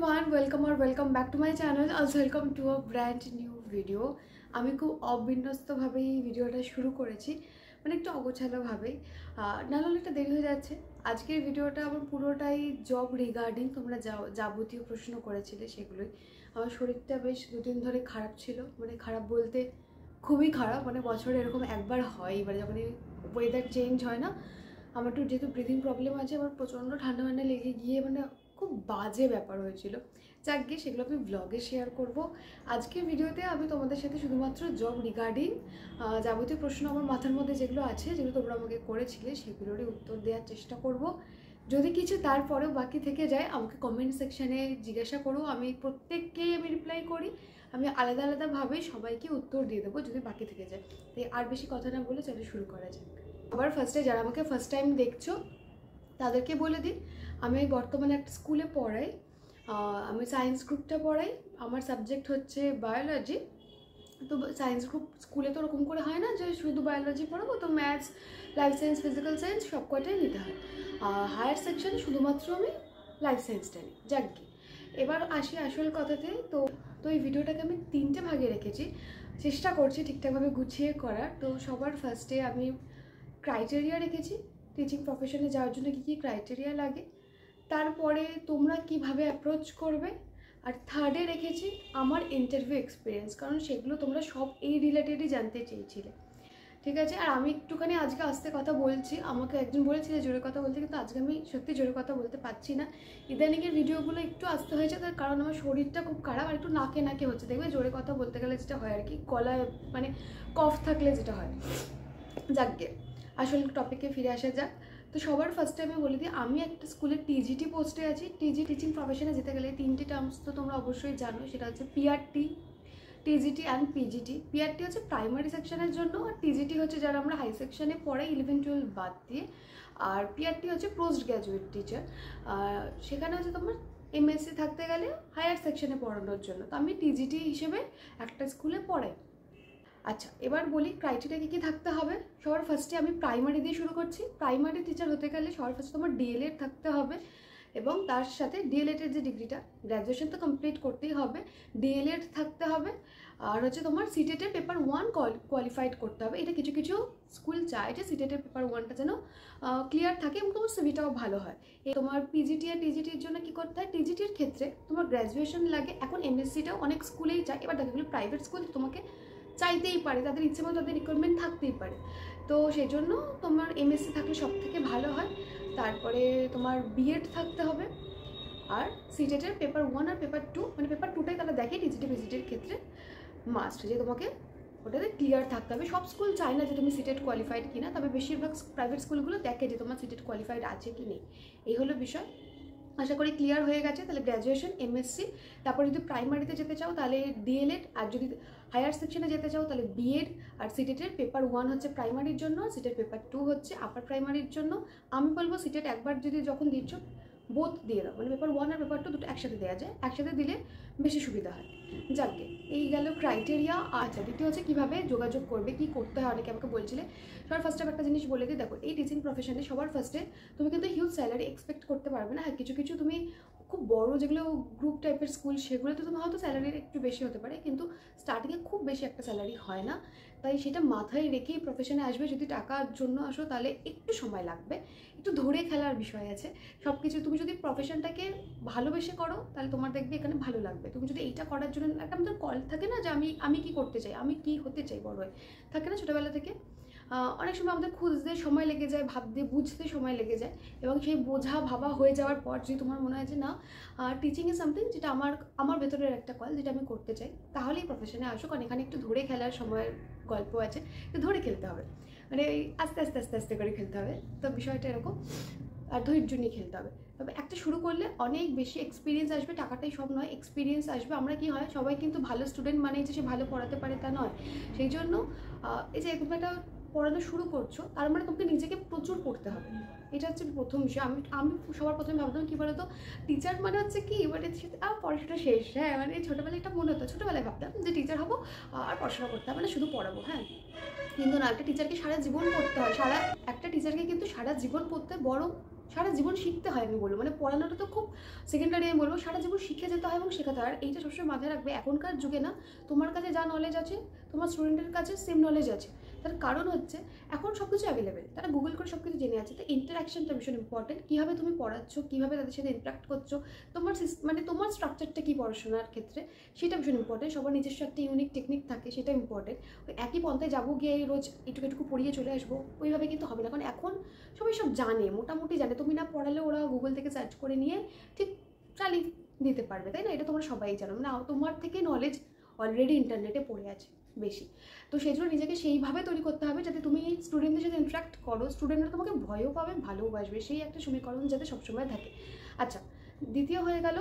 everyone, welcome back to my channel. Also welcome to a brand new video. আমি খুব অবিন্যস্তভাবে এই ভিডিওটা শুরু করেছি, মানে একটু অগোছালোভাবে, নাহলে একটা দেরি হয়ে যাচ্ছে। আজকের ভিডিওটা আমার পুরোটাই জব রিগার্ডিং। তোমরা যাবতীয় প্রশ্ন করেছিলে সেগুলোই। আমার শরীরটা বেশ দুদিন ধরে খারাপ ছিল, মানে খারাপ বলতে খুবই খারাপ, মানে বছরে এরকম একবার হয়, এবারে যখন ওয়েদার চেঞ্জ হয় না, আমার একটু যেহেতু ব্রিদিং প্রবলেম আছে, আমার প্রচণ্ড ঠান্ডা লেগে গিয়ে মানে খুব বাজে ব্যাপার হয়েছিল। যাক গিয়ে সেগুলো আমি ব্লগে শেয়ার করব। আজকের ভিডিওতে আমি তোমাদের সাথে শুধুমাত্র জব রিগার্ডিং যাবতীয় প্রশ্ন আমার মাথার মধ্যে যেগুলো আছে, যেগুলো তোমরা আমাকে করেছিলে, সেগুলোরই উত্তর দেওয়ার চেষ্টা করব। যদি কিছু তারপরেও বাকি থেকে যায় আমাকে কমেন্ট সেকশানে জিজ্ঞাসা করো, আমি প্রত্যেককেই রিপ্লাই করি। আমি আলাদা আলাদাভাবে সবাইকে উত্তর দিয়ে দেবো যদি বাকি থেকে যায়। তাই আর বেশি কথা না বলে চলো শুরু করা যাক। আবার ফার্স্টে যারা আমাকে ফার্স্ট টাইম দেখছো তাদেরকে বলে দিই, আমি বর্তমানে একটা স্কুলে পড়াই। আমি সায়েন্স গ্রুপটা পড়াই। আমার সাবজেক্ট হচ্ছে বায়োলজি। তো সায়েন্স গ্রুপ স্কুলে তো ওরকম করে হয় না যে শুধু বায়োলজি পড়াবো, তো maths, life science, physical science সব কটাই নিতে হয়। হায়ার সেকশনে শুধুমাত্র আমি লাইফ সায়েন্সটা নিই। যাক কি, এবার আসি আসল কথাতে। তো এই ভিডিওটাকে আমি 3টে ভাগে রেখেছি, চেষ্টা করছি ঠিকঠাকভাবে গুছিয়ে করার। তো সবার ফার্স্টে আমি ক্রাইটেরিয়া রেখেছি, টিচিং প্রফেশনে যাওয়ার জন্য কী কী ক্রাইটেরিয়া লাগে, তারপরে তোমরা কিভাবে অ্যাপ্রোচ করবে, আর থার্ডে রেখেছি আমার ইন্টারভিউ এক্সপিরিয়েন্স, কারণ সেগুলো তোমরা সব এই রিলেটেডই জানতে চেয়েছিলে। ঠিক আছে, আর আমি একটুখানি আজকে আস্তে কথা বলছি। আমাকে একজন বলেছিল জোরে কথা বলতে, কিন্তু আজকে আমি সত্যি জোরে কথা বলতে পারছি না। ইদানিংয়ের ভিডিওগুলো একটু আস্তে হয়েছে, তার কারণ আমার শরীরটা খুব খারাপ, আর একটু নাকে হচ্ছে। দেখবে জোরে কথা বলতে গেলে যেটা হয় আর কি, গলায় মানে কফ থাকলে যেটা হয়। যাকগে, আসল টপিকে ফিরে আসা যাক। তো সবার ফার্স্টে আমি বলে দিই, আমি একটা স্কুলের টিজিটি পোস্টে আছি। টিচিং প্রফেশনে যেতে গেলে 3টে টার্মস তো তোমরা অবশ্যই জানো, সেটা হচ্ছে PRT, TGT and PGT. PRT হচ্ছে প্রাইমারি সেকশনের জন্য, আর টিজিটি হচ্ছে যারা আমরা হাই সেকশনে পড়াই 11-12 বাদ দিয়ে, আর পিআরটি হচ্ছে পোস্ট গ্র্যাজুয়েট টিচার। সেখানে হচ্ছে তোমার এমএসসি থাকতে গেলে হায়ার সেকশনে পড়ানোর জন্য। তো আমি টিজিটি হিসেবে একটা স্কুলে পড়াই। আচ্ছা, এবার বলি ক্রাইটেরিয়া কী কী থাকতে হবে। সবার ফার্স্টে আমি প্রাইমারি দিয়ে শুরু করছি। প্রাইমারি টিচার হতে গেলে সবার ফার্স্টে তোমার ডিএলএড থাকতে হবে, এবং তার সাথে ডিএলএডের যে ডিগ্রিটা, গ্র্যাজুয়েশন তো কমপ্লিট করতেই হবে, ডিএলএড থাকতে হবে। আর হচ্ছে তোমার সিটেটের পেপার 1 কোয়ালিফাইড করতে হবে। এটা কিছু কিছু স্কুল চায় যে সিটেটের পেপার 1টা যেন ক্লিয়ার থাকে এবং তোমার সিভিটাও ভালো হয়। তোমার পিজিটি আর টিজিটির জন্য কী করতে হয়, টিজিটির ক্ষেত্রে তোমার গ্র্যাজুয়েশন লাগে। এখন এমএসসিটাও অনেক স্কুলেই চায়। এবার দেখো, এগুলো প্রাইভেট স্কুল, তোমাকে চাইতেই পারে, তাদের ইচ্ছে মতো তাদের রিকোয়ারমেন্ট থাকতেই পারে। তো সেই জন্য তোমার এমএসসি থাকলে সব থেকে ভালো হয়। তারপরে তোমার বিএড থাকতে হবে, আর সিটেটের পেপার 1 আর পেপার 2, মানে পেপার 2টাই তারা দেখে টিজিটি পিজিটির ক্ষেত্রে মাস্ট, যে তোমাকে ওটাতে ক্লিয়ার থাকতে হবে। সব স্কুল চায় না যে তুমি সিটেট কোয়ালিফাইড কিনা, তবে বেশিরভাগ প্রাইভেট স্কুলগুলো দেখে যে তোমার সিটেট কোয়ালিফাইড আছে কি নেই। এই হলো বিষয়। আশা করি ক্লিয়ার হয়ে গেছে। তাহলে গ্র্যাজুয়েশন, এমএসসি, তারপর যদি প্রাইমারিতে যেতে চাও তাহলে ডিএলএড, আর যদি হায়ার সেকশনে যেতে চাও তাহলে বিএড। আর সিটেটের পেপার 1 হচ্ছে প্রাইমারির জন্য, সিটের পেপার 2 হচ্ছে আপার প্রাইমারির জন্য। আমি বলবো সিটেট একবার যদি যখন দিচ্ছ বোথ দিয়ে দাও, মানে পেপার 1 আর পেপার 2 দুটো একসাথে দেওয়া যায়, একসাথে দিলে বেশি সুবিধা হয়। যাকে, এই গেল ক্রাইটেরিয়া। আচ্ছা, দ্বিতীয় হচ্ছে কীভাবে যোগাযোগ করবে, কী করতে হয়, অনেকে আমাকে বলছিলে। সবার ফার্স্টে একটা জিনিস বলে দিই, দেখো এই টিচিং প্রফেশনে সবার ফার্স্টে তুমি কিন্তু হিউজ স্যালারি এক্সপেক্ট করতে পারবে না। হ্যাঁ, কিছু কিছু তুমি খুব বড় যেগুলো গ্রুপ টাইপের স্কুল, সেগুলোতে তোমার হয়তো স্যালারির একটু বেশি হতে পারে, কিন্তু স্টার্টিংয়ে খুব বেশি একটা স্যালারি হয় না। তাই সেটা মাথায় রেখেই প্রফেশনে আসবে। যদি টাকার জন্য আসো তাহলে একটু সময় লাগবে, একটু ধরে খেলার বিষয় আছে সব কিছু। তুমি যদি প্রফেশনটাকে ভালোবেসে করো তাহলে তোমার দেখবে এখানে ভালো লাগবে। তুমি যদি এইটা করার জন্য একটা আমাদের কল থাকে না, যে আমি কি করতে চাই, আমি কি হতে চাই বড় হয়ে, থাকে না ছোটোবেলা থেকে, অনেক সময় আমাদের খুঁজতে সময় লেগে যায়, ভাবতে বুঝতে সময় লেগে যায়, এবং সেই বোঝা ভাবা হয়ে যাওয়ার পর যদি তোমার মনে হয় যে না, টিচিং ইজ সামথিং যেটা আমার ভেতরের একটা কল, যেটা আমি করতে চাই, তাহলেই প্রফেশনে আসো। কারণ এখানে একটু ধরে খেলার সময়ের গল্প আছে, একটু ধরে খেলতে হবে, মানে আস্তে আস্তে আস্তে আস্তে করে খেলতে হবে। তো বিষয়টা এরকম, আর ধৈর্য নিয়ে খেলতে হবে। তবে একটা শুরু করলে অনেক বেশি এক্সপিরিয়েন্স আসবে, টাকাটাই সব নয়, এক্সপিরিয়েন্স আসবে। আমরা কি হয়, সবাই কিন্তু ভালো স্টুডেন্ট মানে যে সে ভালো পড়াতে পারে তা নয়। সেই জন্য এই যে একদম একটা পড়ানো শুরু করছো, তার মানে তোমাকে নিজেকে প্রচুর পড়তে হবে। এটা হচ্ছে প্রথম বিষয়। আমি সবার প্রথমে ভাবতাম কী বলতো, টিচার মানে হচ্ছে কি, মানে পড়াশোনা শেষ। হ্যাঁ, মানে ছোটোবেলায় এটা মনে হতো, ছোটোবেলায় ভাবতাম যে টিচার হবো আর পড়াশোনা করতে হবে, মানে শুধু পড়াবো। হ্যাঁ, কিন্তু না, একটা টিচারকে সারা জীবন পড়তে হয়। একটা টিচারকে কিন্তু সারা জীবন পড়তে, বরং সারা জীবন শিখতে হয়। আমি বলবো, মানে পড়ানোটা তো খুব সেকেন্ডারি, আমি বলবো সারা জীবন শিখে যেতে হয় এবং শেখাতে হয়। আর এইটা সবসময় মাথায় রাখবে, এখনকার যুগে না তোমার কাছে যা নলেজ আছে তোমার স্টুডেন্টের কাছে সেম নলেজ আছে। তার কারণ হচ্ছে এখন সব কিছু অ্যাভেলেবেল, তারা গুগল করে সব কিছু জেনে আছে। তো ইন্টারাকশনটা ভীষণ ইম্পর্টেন্ট, কীভাবে তুমি পড়াচ্ছ, কীভাবে তাদের সাথে ইন্টারাক্ট করছো, তোমার মানে তোমার স্ট্রাকচারটা কী পড়াশোনার ক্ষেত্রে সেটা ভীষণ ইম্পর্টেন্ট। সবার নিজস্ব একটা ইউনিক টেকনিক থাকে, সেটা ইম্পর্টেন্ট। ওই একই পন্থায় যাবো গিয়ে রোজ এটুকু পড়িয়ে চলে আসবো ওইভাবে কিন্তু হবে না, কারণ এখন সবাই সব জানে, মোটামুটি জানে। তুমি না পড়ালে ওরা গুগল থেকে সার্চ করে নিয়ে ঠিক চালিয়ে দিতে পারবে, তাই না? এটা তোমরা সবাই জানো, মানে তোমার থেকে নলেজ অলরেডি ইন্টারনেটে পড়ে আছে বেশি। তো সেই জন্য নিজেকে সেইভাবে তৈরি করতে হবে যাতে তুমি স্টুডেন্টদের সাথে ইন্টারাক্ট করো, স্টুডেন্টরা তোমাকে ভয়ও পাবে ভালোবাসবে, সেই একটা সমীকরণ যাতে সবসময় থাকে। আচ্ছা, দ্বিতীয় হয়ে গেল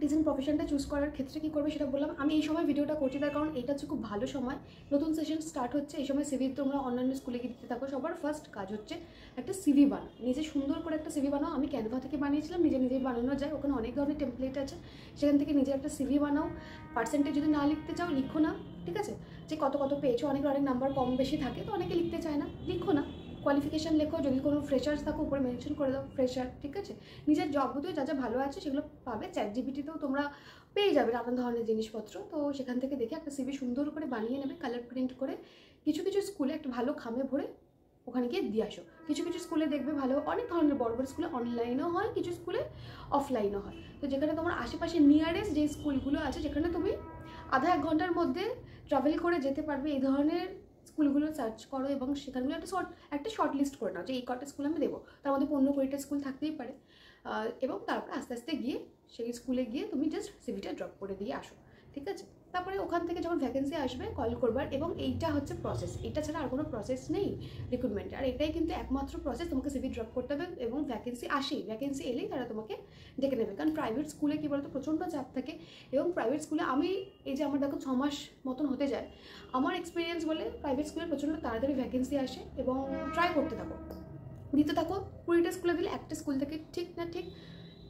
টিচিং প্রফেশনটা চুজ করার ক্ষেত্রে কী করবে সেটা বললাম। আমি এই সময় ভিডিওটা করছি তার কারণ এটা হচ্ছে খুব ভালো সময়, নতুন সেশন স্টার্ট হচ্ছে। এই সময় সিভি তোমরা অন্যান্য স্কুলে গিয়ে দিতে থাকো। সবার ফার্স্ট কাজ হচ্ছে একটা সিভি বানাও, নিজে সুন্দর করে একটা সিভি বানাও। আমি ক্যানভা থেকে বানিয়েছিলাম, নিজেই বানানো যায়, ওখানে অনেক ধরনের টেমপ্লেট আছে, সেখান থেকে নিজে একটা সিভি বানাও। পার্সেন্টেজ যদি না লিখতে চাও লিখো না, ঠিক আছে? যে কত পেয়েছো, অনেক নাম্বার কম বেশি থাকে তো অনেকে লিখতে চায় না, লিখো না। কোয়ালিফিকেশান লেখো, যদি কোনো ফ্রেশার্স থাকো উপরে মেনশন করে দাও ফ্রেশার, ঠিক আছে? নিজের যাবতীয় যা ভালো আছে সেগুলো পাবে। চ্যাটজিপিটিতেও তোমরা পেয়ে যাবে নানান ধরনের জিনিসপত্র, তো সেখান থেকে দেখে একটা সিভি সুন্দর করে বানিয়ে নেবে, কালার প্রিন্ট করে। কিছু স্কুলে একটা ভালো খামে ভরে ওখানে গিয়ে দিয়ে আসো। কিছু স্কুলে দেখবে ভালো, অনেক ধরনের বড় স্কুলে অনলাইনও হয়, কিছু স্কুলে অফলাইনও হয়। তো যেখানে তোমার আশেপাশে নিয়ারেস্ট যে স্কুলগুলো আছে, যেখানে তুমি আধা 1 ঘন্টার মধ্যে ট্রাভেল করে যেতে পারবে, এই ধরনের স্কুলগুলো সার্চ করো এবং সেখানগুলো একটা শর্ট লিস্ট করে নাও যে এই কটা স্কুল আমি দেবো। তার মধ্যে 15-20টা স্কুল থাকতেই পারে। এবং তারপর আস্তে আস্তে গিয়ে সেই স্কুলে গিয়ে তুমি জাস্ট সিভিটা ড্রপ করে দিয়ে আসো, ঠিক আছে? তারপরে ওখান থেকে যখন ভ্যাকেন্সি আসবে কল করবার, এবং এইটা হচ্ছে প্রসেস, এটা ছাড়া আর কোনো প্রসেস নেই রিক্রুটমেন্টে। আর এটাই কিন্তু একমাত্র প্রসেস, তোমাকে সিভি ড্রপ করতে হবে এবং ভ্যাকেন্সি এলেই তারা তোমাকে ডেকে নেবে। কারণ প্রাইভেট স্কুলে কী বলতো, প্রচণ্ড চাপ থাকে। এবং প্রাইভেট স্কুলে আমি এই যে আমার দেখো 6 মাস মতন হতে যায়, আমার এক্সপিরিয়েন্স বলে প্রাইভেট স্কুলে প্রচণ্ড তাড়াতাড়ি ভ্যাকেন্সি আসে। এবং ট্রাই করতে থাকো, দিতে থাকো। 20টা স্কুলে দিলে একটা স্কুল থেকে ঠিক না ঠিক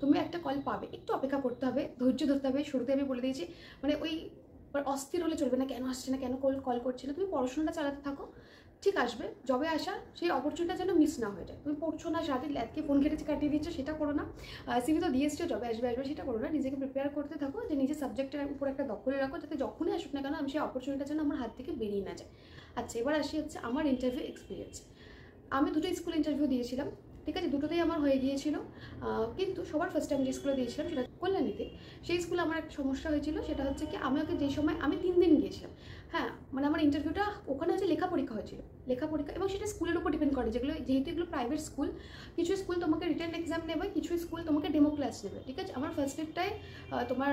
তুমি একটা কল পাবে। একটু অপেক্ষা করতে হবে, ধৈর্য ধরতে হবে। শুরুতে আমি বলে দিয়েছি, মানে ওই অস্থির হলে চলবে না, কেন আসছে না, কেন কল করছে না। তুমি পড়াশোনাটা চালাতে থাকো, ঠিক আসবে। জবে আসা সেই অপরচুনিটিটা যেন মিস না হয়ে যায়। তুমি পড়ছো না, সারাদিন ল্যাদকে ফোন ঘেটেছে কাটিয়ে দিচ্ছ, সেটা করো না। সিভি তো দিয়ে এসছো, জবে আসবে সেটা করো না। নিজেকে প্রিপেয়ার করতে থাকো, যে নিজের সাবজেক্টের উপর একটা দখলে রাখো, যাতে যখনই আসুক না কেন আমি সেই অপরচুনিটিটা যেন আমার হাত থেকে বেরিয়ে না যায়। আচ্ছা, এবার আসি হচ্ছে আমার ইন্টারভিউ এক্সপিরিয়েন্স। আমি 2টো স্কুল ইন্টারভিউ দিয়েছিলাম, ঠিক আছে? দুটোতেই আমার হয়ে গিয়েছিল। কিন্তু সবার ফার্স্ট টাইম যে স্কুলে দিয়েছিলাম সেটা কল্যাণীতে। সেই স্কুলে আমার একটা সমস্যা হয়েছিল, সেটা হচ্ছে কি আমাকে যে সময় আমি 3 দিন গিয়েছিলাম। হ্যাঁ, মানে আমার ইন্টারভিউটা ওখানে হচ্ছে লেখা পরীক্ষা হয়েছিল, এবং সেটা স্কুলের উপর ডিপেন্ড করে। যেহেতু এগুলো প্রাইভেট স্কুল, কিছু স্কুল তোমাকে রিটেন এক্সাম নেবে, কিছু স্কুল তোমাকে ডেমো ক্লাস নেবে, ঠিক আছে? আমার ফার্স্ট ডেটায় তোমার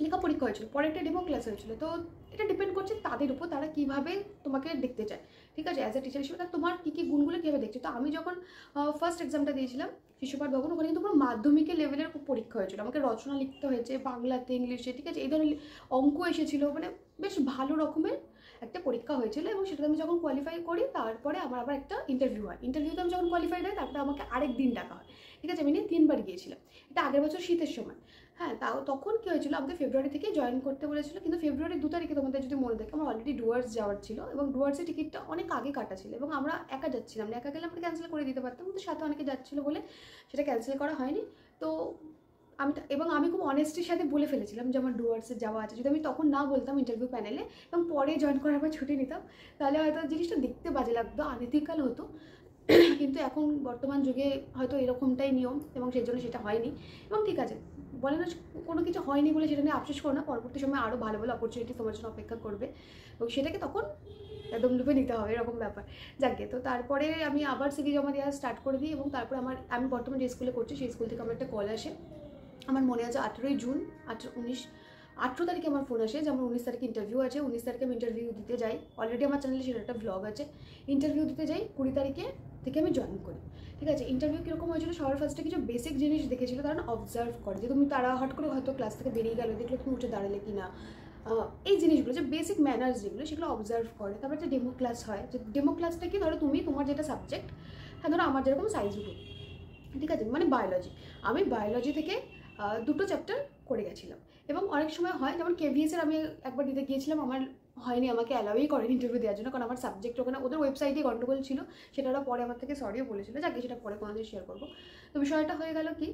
লেখা পরীক্ষা হয়েছিল, পরে একটা ডেমো ক্লাস হয়েছিল। তো এটা ডিপেন্ড করছে তাদের উপর, তারা কীভাবে তোমাকে দেখতে চায়, ঠিক আছে? অ্যাজ এ টিচার হিসেবে তোমার কী গুণগুলো কীভাবে দেখছে। তো আমি যখন ফার্স্ট এক্সামটা দিয়েছিলাম শিশুপাঠ ভবন, ওখানে কিন্তু পুরো মাধ্যমিকের লেভেলের পরীক্ষা হয়েছিল। আমাকে রচনা লিখতে হয়েছে বাংলাতে, ইংলিশে, ঠিক আছে? এই ধরনের অঙ্ক এসেছিলো, মানে বেশ ভালো রকমের একটা পরীক্ষা হয়েছিল। এবং সেটাতে আমি যখন কোয়ালিফাই করি, তারপরে আমার আবার একটা ইন্টারভিউ হয়। ইন্টারভিউতে আমি যখন কোয়ালিফাইড হয়, তারপরে আমাকে আরেক দিন ডাকা হয়, ঠিক আছে? আমি 3বার গিয়েছিলাম। এটা আগের বছর শীতের সময়। হ্যাঁ, তখন কী হয়েছিল, আমাকে ফেব্রুয়ারি থেকে জয়েন করতে বলেছিল, কিন্তু ফেব্রুয়ারি 2 তারিখে তোমাদের যদি মনে থাকে আমার অলরেডি ডুয়ার্স যাওয়ার ছিল, এবং ডুয়ার্সের টিকিটটা অনেক আগে কাটা ছিল, এবং আমরা একা যাচ্ছিলাম না। একা গেলে আমরা ক্যান্সেল করে দিতে পারতাম, কিন্তু সাথে অনেকে যাচ্ছিলো বলে সেটা ক্যান্সেল করা হয়নি। তো আমি খুব অনেস্টির সাথে বলে ফেলেছিলাম যে আমার ডুয়ার্সে যাওয়া আছে। যদি আমি তখন না বলতাম ইন্টারভিউ প্যানেলে এবং পরে জয়েন করার পর ছুটি নিতাম, তাহলে হয়তো জিনিসটা দেখতে বাজে লাগতো, আনএথিক্যাল হতো। কিন্তু এখন বর্তমান যুগে হয়তো এরকমটাই নিয়ম, এবং সেই জন্য সেটা হয়নি। এবং ঠিক আছে, বলে না কোনো কিছু হয়নি বলে সেটা নিয়ে আফসোস করো না, পরবর্তী সময় আরও ভালো ভালো অপরচুনিটি তোমার জন্য অপেক্ষা করবে, এবং সেটাকে তখন একদম লুপে নিতে হবে, এরকম ব্যাপার। যাকে তো তারপরে আমি আবার সিভি জমা দেওয়া স্টার্ট করে দিই, এবং তারপরে আমি বর্তমানে যে স্কুলে করছি সেই স্কুল থেকে আমার একটা কল আসে। আমার মনে আছে 18ই জুন, 18 তারিখে আমার ফোন আসে যে আমার 19 তারিখে ইন্টারভিউ আছে। 19 তারিখে আমি ইন্টারভিউ দিতে যাই, অলরেডি আমার চ্যানেলে সেটা একটা ব্লগ আছে। ইন্টারভিউ দিতে যাই, 20 তারিখে থেকে আমি জয়েন করি, ঠিক আছে? ইন্টারভিউ কীরকম হয়েছিল, সবার ফার্স্টে কিছু বেসিক জিনিস দেখেছিল, তারা অবজার্ভ করে যে তুমি তারা হট করে হয়তো ক্লাস থেকে বেরিয়ে গেলো, দেখলো তুমি উঠে দাঁড়ালে কি না, এই জিনিসগুলো যে বেসিক ম্যানার্স যেগুলো সেগুলো অবজার্ভ করে। তারপরে একটা ডেমো ক্লাস হয়, যে ডেমো ক্লাসটা কি, ধরো তুমি তোমার যেটা সাবজেক্ট, হ্যাঁ ধরো আমার যেরকম সায়েন্স গ্রুপ, ঠিক আছে, মানে বায়োলজি, আমি বায়োলজি থেকে 2টো চ্যাপ্টার করে গেছিলাম। এবং অনেক সময় হয়, যেমন কেভিএসের আমি একবার দিতে গিয়েছিলাম, আমার হয়নি, আমাকে অ্যালাউই করেনি ইন্টারভিউ দেওয়ার জন্য, কারণ আমার সাবজেক্ট ওখানে ওদের ওয়েবসাইটে গন্ডগোল ছিল। সেটা ওরা পরে আমার থেকে সরিও বলেছিল, যাকে সেটা পরে কোনোদিন শেয়ার করবো। তো বিষয়টা হয়ে গেল কি,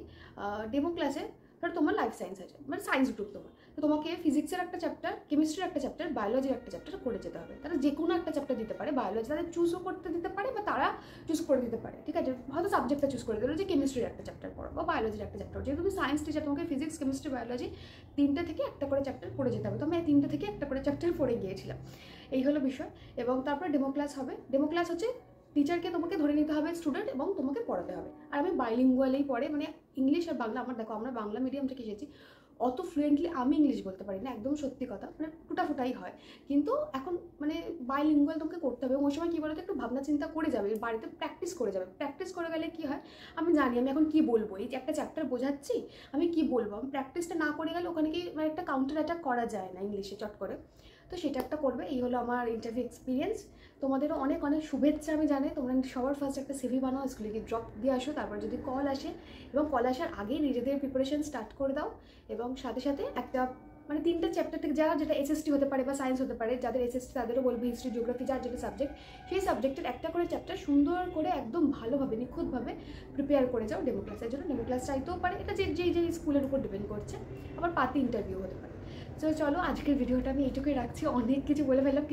ডেমো ক্লাসে ধরো তোমার লাইফ সায়েন্স আছে, মানে সায়েন্স গ্রুপ তোমার, তো তোমাকে ফিজিক্সের একটা চ্যাপ্টার, কেমিস্ট্রির একটা চ্যাপ্টার, বায়োলজির একটা চ্যাপ্টার করে যেতে হবে। তারা যে কোনো একটা চ্যাপ্টার দিতে পারে, বায়োলজি তাদের চুজও করতে দিতে পারে বা তারা চুজ করে দিতে পারে, ঠিক আছে। হয়তো সাবজেক্টটা চুজ করে দিল যে কেমিস্ট্রির একটা চ্যাপ্টার পড়ো বা বায়োলজির একটা চ্যাপ্টার। যেহেতু তুমি সায়েন্স টিচার, তোমাকে ফিজিক্স, কেমিস্ট্রি, বায়োলজি 3টে থেকে একটা করে চ্যাপ্টার পড়ে যেতে হবে। তো আমি 3টে থেকে একটা করে চ্যাপ্টার পড়ে গিয়েছিলাম, এই হলো বিষয়। এবং তারপরে ডেমো ক্লাস হবে। ডেমো ক্লাস হচ্ছে টিচারকে তোমাকে ধরে নিতে হবে স্টুডেন্ট এবং তোমাকে পড়াতে হবে। আর আমি বাইলিঙ্গুয়ালেই পড়ে, মানে ইংলিশ আর বাংলা। আমার দেখো, আমরা বাংলা মিডিয়াম থেকে এসেছি, অত ফ্লুয়েন্টলি আমি ইংলিশ বলতে পারি না, একদম সত্যি কথা, মানে টুটাফুটাই হয়। কিন্তু এখন মানে বাইলিঙ্গুয়াল তোমাকে করতে হবে। ওই সময় কী বলতো, একটু ভাবনা চিন্তা করে যাবে, বাড়িতে প্র্যাকটিস করে যাবে। প্র্যাকটিস করে গেলে কী হয়, আমি জানি আমি এখন কী বলবো, এই যে একটা চ্যাপ্টার বোঝাচ্ছি আমি কী বলবো। আমি প্র্যাকটিসটা না করে গেলে ওখানে কি মানে একটা কাউন্টার অ্যাটাক করা যায় না ইংলিশে চট করে। তো সেটা একটা করবে। এই হলো আমার ইন্টারভিউ এক্সপিরিয়েন্স। তোমাদেরও অনেক অনেক শুভেচ্ছা। আমি জানি তোমরা সবার ফার্স্ট একটা সিভি বানাও, স্কুলে গিয়ে ড্রপ দিয়ে আসো, তারপর যদি কল আসে এবং কল আসার আগেই নিজেদের প্রিপারেশন স্টার্ট করে দাও। এবং সাথে সাথে একটা মানে 3টে চ্যাপ্টার থেকে যেটা এসএসটি হতে পারে বা সায়েন্স হতে পারে, যাদের এসএসটি তাদেরও বলবে, হিস্ট্রি, জিওগ্রাফি, যার যেটা সাবজেক্ট, সেই সাবজেক্টের একটা করে চ্যাপ্টার সুন্দর করে একদম ভালোভাবে নিখুঁতভাবে প্রিপেয়ার করে যাও ডেমো ক্লাসের জন্য। ডেমো ক্লাস চাইতেও পারে, এটা যে স্কুলের উপর ডিপেন্ড করছে, আবার পাতি ইন্টারভিউ হতে পারে। তো চলো, আজকের ভিডিওটা আমি এইটুকুই রাখছি, অনেক কিছু বলে ফেললাম।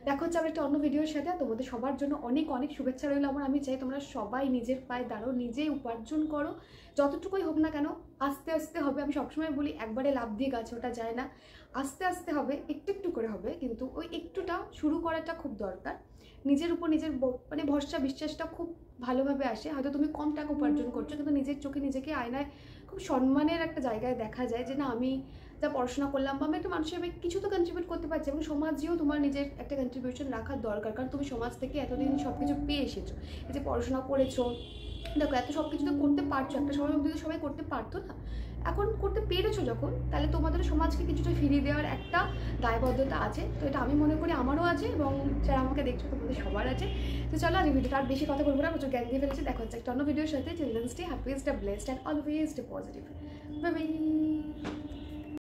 দেখা হচ্ছে আবার একটা অন্য ভিডিওর সাথে। তোমাদের সবার জন্য অনেক অনেক শুভেচ্ছা রইল আমার। আমি চাই তোমরা সবাই নিজের পায়ে দাঁড়াও, নিজেই উপার্জন করো, যতটুকুই হোক না কেন। আস্তে আস্তে হবে, আমি সবসময় বলি একবারে লাভ দিয়ে গাছে ওঠা যায় না, আস্তে আস্তে হবে, একটু একটু করে হবে। কিন্তু ওই একটুটা শুরু করাটা খুব দরকার। নিজের উপর নিজের মানে ভরসা বিশ্বাসটা খুব ভালোভাবে আসে। হয়তো তুমি কম টাকা উপার্জন করছো, কিন্তু নিজের চোখে নিজেকে আয়নায় খুব সম্মানের একটা জায়গায় দেখা যায় যে না, আমি যা পড়াশোনা করলাম বা আমি একটা মানুষের কিছু তো কন্ট্রিবিউট করতে পারছি। এবং সমাজেও তোমার নিজের একটা কন্ট্রিবিউশন রাখার দরকার, কারণ তুমি সমাজ থেকে এতদিন সব কিছু পেয়ে এসেছো। এই যে পড়াশোনা করেছো, দেখো এত সব কিছু তো করতে পারছো, একটা সময় অবধি তো সবাই করতে পারতো না, এখন করতে পেরেছো যখন, তাহলে তোমাদের সমাজকে কিছুটা ফিরিয়ে দেওয়ার একটা দায়বদ্ধতা আছে। তো এটা আমি মনে করি আমারও আছে এবং যারা আমাকে দেখছো তোমাদের সবার আছে। তো চলো, আজ ভিডিওটা আর বেশি কথা বলবো না, প্রচুর জ্ঞান দিয়ে ফেলেছি। দেখা হচ্ছে একটা অন্য ভিডিওর সাথে। Children's day, happiest, blessed and always positive. Bye bye.